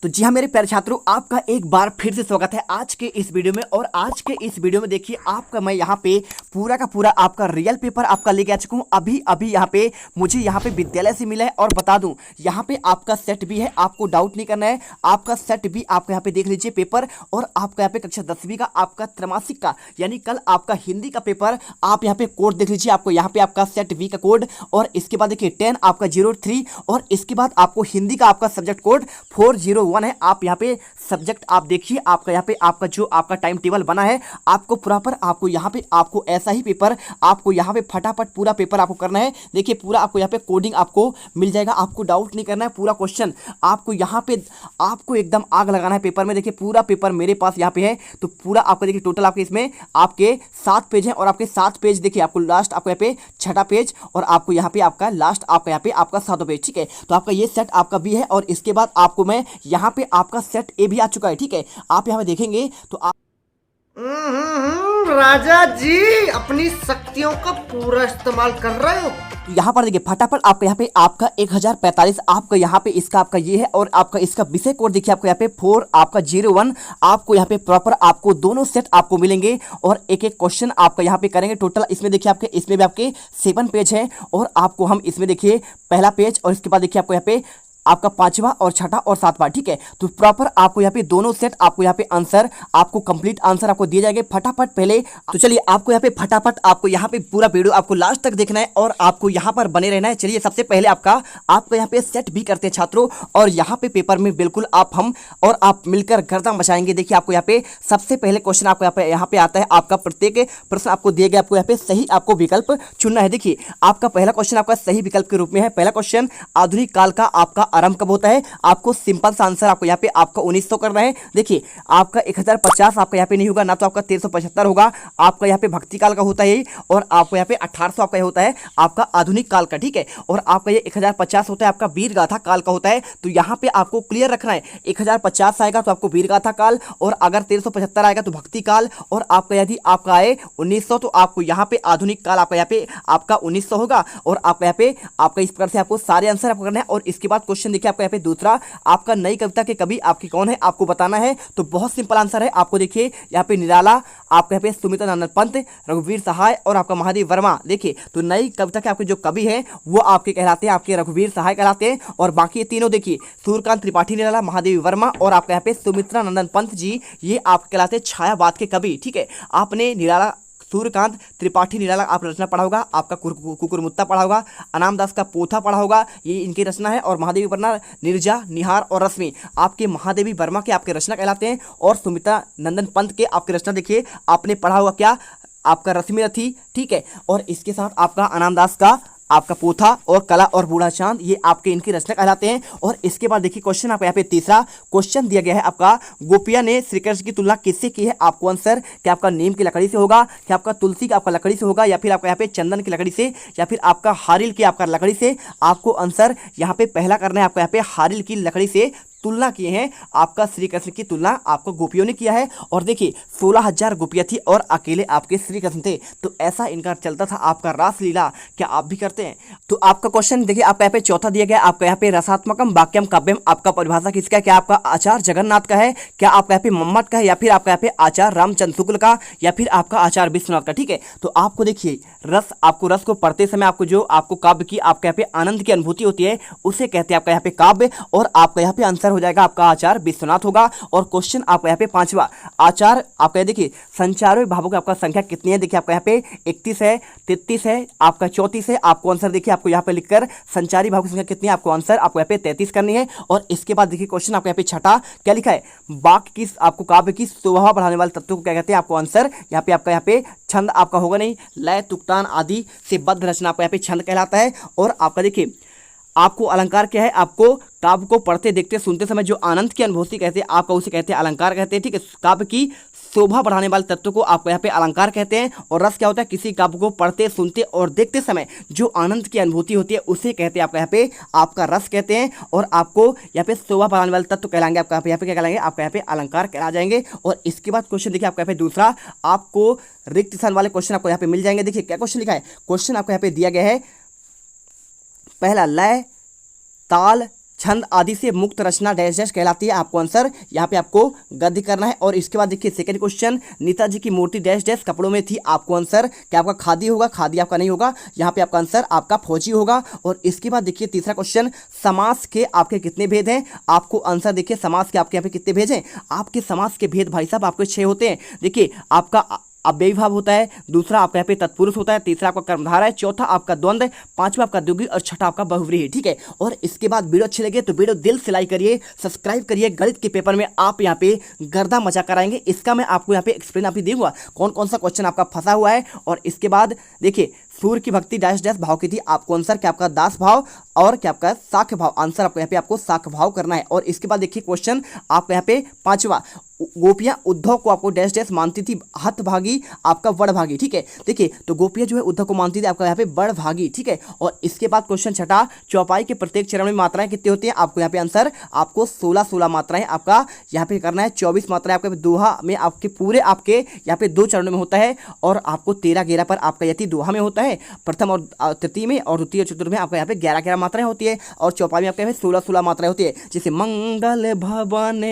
तो जी हाँ मेरे प्यारे छात्रों, आपका एक बार फिर से स्वागत है आज के इस वीडियो में। और आज के इस वीडियो में देखिए आपका मैं यहाँ पे पूरा का पूरा आपका रियल पेपर आपका लेके आ चुका हूँ। अभी अभी यहाँ पे मुझे यहाँ पे विद्यालय से मिला है। और बता दूँ यहाँ पे आपका सेट भी है, आपको डाउट नहीं करना है। आपका सेट भी आपका यहाँ पे देख लीजिए पेपर। और आपका यहाँ पे कक्षा 10वीं का आपका त्रैमासिक का यानी कल आपका हिंदी का पेपर आप यहाँ पे कोड देख लीजिए। आपको यहाँ पे आपका सेट बी का कोड और इसके बाद देखिए 10 आपका 03 और इसके बाद आपको हिंदी का आपका सब्जेक्ट कोड 401 है। आप यहाँ पे सब्जेक्ट आप देखिए, आपका यहाँ पे आपका जो आपका टाइम टेबल बना है आपको प्रॉपर आपको यहाँ पे आपको ऐसा ही पेपर आपको यहाँ पे फटाफट पूरा पेपर आपको करना है। देखिए पूरा आपको यहाँ पे कोडिंग आपको मिल जाएगा, आपको डाउट नहीं करना है। पूरा क्वेश्चन आपको यहाँ पे आपको एकदम आग लगाना है पेपर में। देखिए पूरा पेपर मेरे पास यहाँ पे है, तो पूरा आपका देखिए टोटल आपके इसमें आपके 7 पेज हैं और आपके 7 पेज देखिए आपको लास्ट आपको यहाँ पे 6ठा पेज और आपको यहाँ पे आपका लास्ट आपका यहाँ पे आपका 7वां पेज। ठीक है, तो आपका ये सेट आपका भी है और इसके बाद आपको मैं यहाँ पे आपका सेट ए भी आ चुका है। ठीक है, आप यहाँ पे देखेंगे तो आप राजा जी अपनी शक्तियों का पूरा इस्तेमाल कर रहे हो। तो यहाँ पर देखिए फटाफट आपका यहाँ पे आपका 1045 आपका यहाँ पे इसका आपका ये है और आपका इसका विषय कोड देखिए आपको यहाँ पे 4 आपका 01 आपको यहाँ पे प्रॉपर आपको दोनों सेट आपको मिलेंगे और एक एक क्वेश्चन आपका यहाँ पे करेंगे। टोटल इसमें देखिए आपके इसमें भी आपके 7 पेज हैं और आपको हम इसमें देखिए पहला पेज और इसके बाद देखिए आपको यहाँ पे आपका 5वां और 6ठा और 7वां। ठीक है, तो प्रॉपर आपको यहाँ पे दोनों सेट आपको यहाँ पे आंसर आपको कंप्लीट आंसर आपको दिए जाएंगे फटाफट पहले। तो चलिए आपको यहाँ पे फटाफट आपको यहाँ पे पूरा वीडियो आपको लास्ट तक देखना है और आपको यहाँ पर बने रहना है। चलिए सबसे पहले आपको यहाँ पे सेट भी करते हैं छात्रों और यहाँ पे पेपर में बिल्कुल हम और आप मिलकर गर्दा मचाएंगे। देखिए आपको यहाँ पे सबसे पहले क्वेश्चन आपको यहाँ पे आता है। आपका प्रत्येक प्रश्न आपको दिए गए, आपको यहाँ पे सही आपको विकल्प चुनना है। देखिए आपका पहला क्वेश्चन आपका सही विकल्प के रूप में है। पहला क्वेश्चन आधुनिक काल का आपका आरंभ कब होता है? आपको सिंपल सा आंसर आपको यहाँ पे आपका 1900 करना है। देखिए आपका 1050 आपका यहाँ पे नहीं होगा, ना तो आपका 1375 होगा। आपका यहाँ पे भक्ति काल का होता है और आपको यहाँ पे 1800 आपका होता है आपका आधुनिक काल का। ठीक है, और आपका ये 1050 होता है आपका वीर गाथा काल का होता है। तो यहाँ पे आपको क्लियर रखना है 1050 आएगा तो आपको वीर गाथा काल और अगर 1375 आएगा तो भक्ति काल और आपका यदि आपका आए 1900 तो आपको यहाँ पे आधुनिक काल आपका यहाँ पे आपका 1900 होगा। और आपका यहाँ पे आपका इस प्रकार से आपको सारे आंसर आपको करना है। और इसके बाद क्वेश्चन देखिए आपका यहाँ पे दूसरा आपका नई कविता के कवि आपकी कौन है आपको बताना है। तो बहुत सिंपल आंसर है, आपको देखिए यहाँ पे निराला, आपके यहाँ पे सुमित्रा नंदन पंत, रघुवीर सहाय और आपका महादेव वर्मा। देखिए तो नई कविता के आपके जो कवि हैं वो आपके कहलाते हैं आपके रघुवीर सहाय कहलाते हैं। और बाकी ये तीनों देखिए सूर्यकांत त्रिपाठी निराला, महादेव वर्मा और आपके यहाँ पे सुमित्रा नंदन पंत जी, ये आपके कहलाते हैं छायावाद के कवि। ठीक है, आपने निराला सूर्यकांत त्रिपाठी निराला आप रचना पढ़ा होगा, आपका कुकुरमुत्ता पढ़ा होगा, अनाम दास का पोथा पढ़ा होगा, ये इनकी रचना है। और महादेवी वर्मा निर्जा, निहार और रश्मि आपके महादेवी वर्मा के आपके रचना कहलाते हैं। और सुमित्रा नंदन पंत के आपके रचना देखिए आपने पढ़ा होगा क्या आपका रश्मि रथी। ठीक है, और इसके साथ आपका अनाम दास का आपका पोथा और कला और बूढ़ा चांद, ये आपके इनकी रचना कहलाते हैं। और इसके बाद देखिए क्वेश्चन आपका यहाँ पे तीसरा क्वेश्चन दिया गया है आपका गोपिया ने श्री कृष्ण की तुलना किससे की है? आपको आंसर क्या आपका नीम की लकड़ी से होगा, क्या आपका तुलसी की आपका लकड़ी से होगा, या फिर आपका यहाँ पे चंदन की लकड़ी से, या फिर आपका हारिल की आपका लकड़ी से? आपको आंसर यहाँ पे पहला करना है, आपको यहाँ पे हारिल की लकड़ी से तुलना किए हैं। आपका श्री कृष्ण की तुलना आपको गोपियों ने किया है। और देखिए 16,000 गोपियां थी और अकेले आपके श्री कृष्ण थे। तो ऐसा इनका चलता था आपका रासलीला। क्या आप भी करते हैं? तो आपका क्वेश्चन देखिए आपका यहाँ पे चौथा दिया गया, आपका यहाँ पे रसात्मकम वाक्यम काव्यम आपका परिभाषा किसका है? क्या आपका आचार्य जगन्नाथ का है, क्या आपका यहाँ पे मम्मट का है, या फिर आपका यहाँ पे आचार्य रामचंद्र शुक्ल का, या फिर आपका आचार्य विश्वनाथ का? ठीक है, तो आपको देखिए आपको रस को पढ़ते समय आपको जो आपको काव्य की आपके यहाँ पे आनंद की अनुभूति होती है उसे कहते हैं आपका यहाँ पे काव्य। और आपका यहाँ पे आंसर हो जाएगा आपका आचार्य विश्वनाथ होगा। और क्वेश्चन आपका यहाँ पे पांचवा आचार्य आपका देखिए संचार विभागों की आपका संख्या कितनी है? देखिए आपका यहाँ पे 31 है, 33 है, आपका 34 है। आपको आंसर देखिए आपको यहाँ पे लिखकर संचारी विभागों की संख्या कितनी है, आपको आंसर आपको यहाँ पे 33 करनी है। और इसके बाद देखिए क्वेश्चन आपको यहाँ पे छठा क्या लिखा है? वाक्य की आपको काव्य की शोभा बढ़ाने वाले तत्वों को क्या कहते हैं? आपको आंसर यहाँ पे आपका यहाँ पे छंद आपका होगा नहीं, लय तुक्तान आदि से बद्ध रचना आपको यहाँ पे छंद कहलाता है। और आपका देखिए आपको अलंकार क्या है? आपको काव्य को पढ़ते देखते सुनते समय जो आनंद की अनुभूति कहते हैं आपका उसे कहते हैं अलंकार कहते हैं। ठीक है, काव्य की शोभा बढ़ाने वाले तत्व को आपको यहाँ पे अलंकार कहते हैं। और रस क्या होता है? किसी काव्य को पढ़ते सुनते और देखते समय जो आनंद की अनुभूति होती है उसे कहते हैं आपका यहाँ पे आपका रस कहते हैं। और आपको यहाँ पे शोभा बढ़ाने वाले तत्व कहलाएंगे आपका यहाँ पे क्या कहलाएंगे? आपका यहाँ पे अलंकार कहला जाएंगे। और इसके बाद क्वेश्चन देखिए आपका यहाँ पे दूसरा आपको रिक्त स्थान वाले क्वेश्चन आपको यहाँ पे मिल जाएंगे। देखिए क्या क्वेश्चन लिखा है? क्वेश्चन आपको यहाँ पे दिया गया है पहला लय, ताल, छंद आदि से मुक्त रचना डैश डैश कहलाती है। आपको आंसर यहाँ पे आपको गद्य करना है। और इसके बाद देखिए सेकंड क्वेश्चन, नेताजी की मूर्ति डैश डैश कपड़ों में थी। आपको आंसर क्या आपका खादी होगा, खादी आपका नहीं होगा, यहाँ पे आपका आंसर आपका फौजी होगा। और इसके बाद देखिए तीसरा क्वेश्चन, समास के आपके कितने भेद हैं। आपको आंसर देखिए समास के आपके यहाँ पे कितने भेद हैं। आपके समास के भेद भाई साहब आपके 6 होते हैं। देखिए आपका अव्ययी भाव होता है, दूसरा आपका यहाँ पे तत्पुरुष होता है, तीसरा आपका कर्मधारय है, चौथा आपका द्वंद्व, पांचवा आपका द्विगु और छठा आपका बहुव्रीहि। ठीक है। और इसके बाद वीडियो अच्छी लगे तो वीडियो दिल से लाइक करिए, सब्सक्राइब करिए। गणित के पेपर में आप यहाँ पे गर्दा मचा कराएंगे, इसका मैं आपको यहाँ पे एक्सप्लेन आप दूंगा कौन कौन सा क्वेश्चन आपका फंसा हुआ है। और इसके बाद देखिए सूर्य की भक्ति डैश डैश भाव की थी। आपको आंसर क्या आपका दास भाव और क्या आपका साख्य भाव, आंसर आपको यहाँ पे आपको साख्य भाव करना है। और इसके बाद देखिए क्वेश्चन आपको यहाँ पे पांचवा, गोपियां उद्धव को आपको डैश डैश मानती थी, हतभागी आपका वड़भागी। ठीक है। देखिए तो गोपियां जो है उद्धव को मानती थी आपका यहाँ पे बड़भागी। ठीक है। और इसके बाद क्वेश्चन छठा, चौपाई के प्रत्येक चरण में मात्राएं कितनी होती हैं। आपको यहाँ पे आंसर आपको 16 मात्राएं आपका यहाँ पे करना है। 24 मात्राएं आपके दोहा में आपके पूरे आपके यहाँ पे 2 चरणों में होता है। और आपको 13-11 पर आपका यति दोहा में होता है, प्रथम और तृतीय में, और द्वितीय चतुर्थ में आपका यहाँ पे 11-11 मात्राएं होती है। और चौपाई में आपके यहाँ पे 16 मात्राएं होती है। जैसे मंगल भवन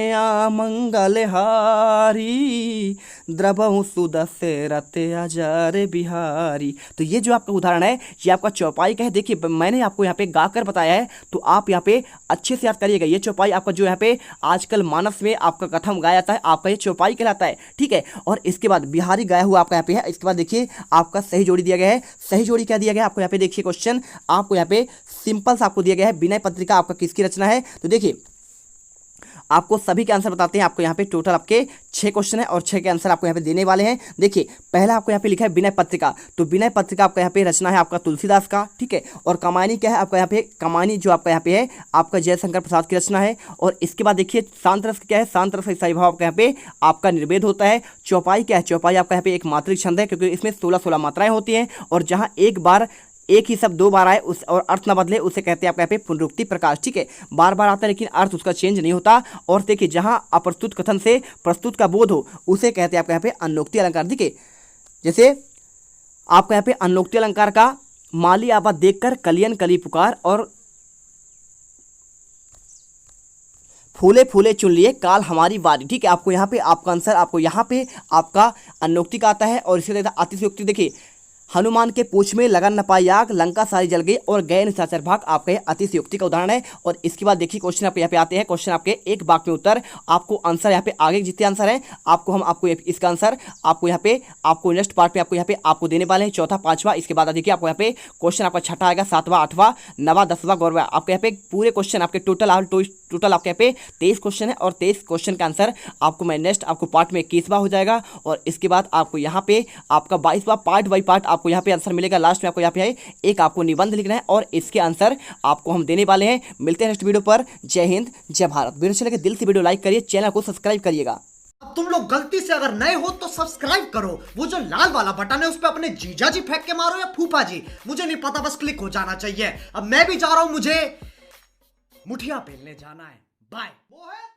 मंगल हारी द्रवहु सुदशरथ अजर बिहारी। तो ये जो आपका उदाहरण है ये आपका चौपाई का है। देखिए मैंने आपको यहाँ पे गाकर बताया है तो आप यहाँ पे अच्छे से याद करिएगा। ये चौपाई आपका जो यहाँ पे आजकल मानस में आपका कथम गाया जाता है, आपका ये चौपाई कहलाता है। ठीक है। और इसके बाद बिहारी गाया हुआ आपका यहाँ पे है। इसके बाद देखिए आपका सही जोड़ी दिया गया है। सही जोड़ी क्या दिया गया है आपको यहाँ पे देखिए क्वेश्चन आपको यहाँ पे सिंपल सा आपको दिया गया है, विनय पत्रिका आपका किसकी रचना है। तो देखिए आपको सभी के आंसर बताते हैं। आपको यहाँ पे टोटल आपके 6 क्वेश्चन है और 6 के आंसर आपको यहाँ पे देने वाले हैं। देखिए पहला आपको यहाँ पे लिखा है विनय पत्रिका। तो विनय पत्रिका आपका यहाँ पे रचना है आपका तुलसीदास का। ठीक है। और कमानी क्या है आपका यहाँ पे, कमानी जो आपका यहाँ पे है आपका जयशंकर प्रसाद की रचना है। और इसके बाद देखिए शांत रस क्या है, शांत रस ईसाई भाव आपका यहाँ पे आपका निर्वेद होता है। चौपाई क्या है, चौपाई आपका यहाँ पे एक मात्रिक छंद है क्योंकि इसमें 16 मात्राएं होती हैं। और जहाँ एक बार एक ही शब्द 2 बार आए उस और अर्थ न बदले उसे कहते हैं आपका यहाँ पे पुनरुक्ति प्रकाश। ठीक है। बार बार आता है लेकिन अर्थ उसका चेंज नहीं होता। और देखिए जहां अप्रस्तुत कथन से प्रस्तुत का बोध हो उसे कहते हैं आपका यहाँ पे अनोक्ति अलंकार। देखिए जैसे आपका यहाँ पे अनोक्ति अलंकार का माली आबा देखकर कलियन कली पुकार और फूले फूले चुन लिए काल हमारी बारी। ठीक है। आपको यहाँ पे आपका आंसर आपको यहाँ पे आपका अनोक्ति का आता है। और इसके अतिशयोक्ति देखिए, हनुमान के पूंछ में लगन न पाई आग, लंका सारी जल गई और गए निशाचर भाग, आपका अतिशयोक्ति का उदाहरण है। और इसके बाद देखिए क्वेश्चन आपके यहाँ पे आते हैं, क्वेश्चन आपके एक वाक्य में उत्तर। आपको आंसर यहाँ पे आगे जितने आंसर हैं आपको इसका आंसर आपको यहाँ पे आपको नेक्स्ट पार्ट में आपको यहाँ पे आपको देने वाले हैं, चौथा पांचवा। इसके बाद देखिए आपको यहाँ पे क्वेश्चन आपका छठा आएगा, 7वां 8वां 9वां 10वां 11वां। आपके यहाँ पे पूरे क्वेश्चन आपके टोटल आपके यहाँ पे 23 क्वेश्चन है। और 23 क्वेश्चन का आंसर आपको मैं नेक्स्ट आपको पार्ट में 21वां हो जाएगा। और इसके बाद आपको यहाँ पे आपका 22वां पार्ट बाई पार्ट आपको यहाँ पे आंसर मिलेगा। लास्ट में आपको यहाँ पे एक आपको निबंध लिखना है और इसके आंसर आपको हम देने वाले हैं। मिलते हैं नेक्स्ट वीडियो पर। जय हिंद जय भारत। वीडियो अच्छे लगे दिल से वीडियो लाइक करिए, चैनल को सब्सक्राइब करिएगा। अब तुम लोग गलती से अगर नए हो तो सब्सक्राइब करो, वो जो लाल वाला बटन है उस पर अपने जीजा जी फेंक के मारो या फूफा जी, मुझे नहीं पता, बस क्लिक हो जाना चाहिए। अब मैं भी जा रहा हूं, मुझे मुठिया पेलने जाना है। बाय। वो है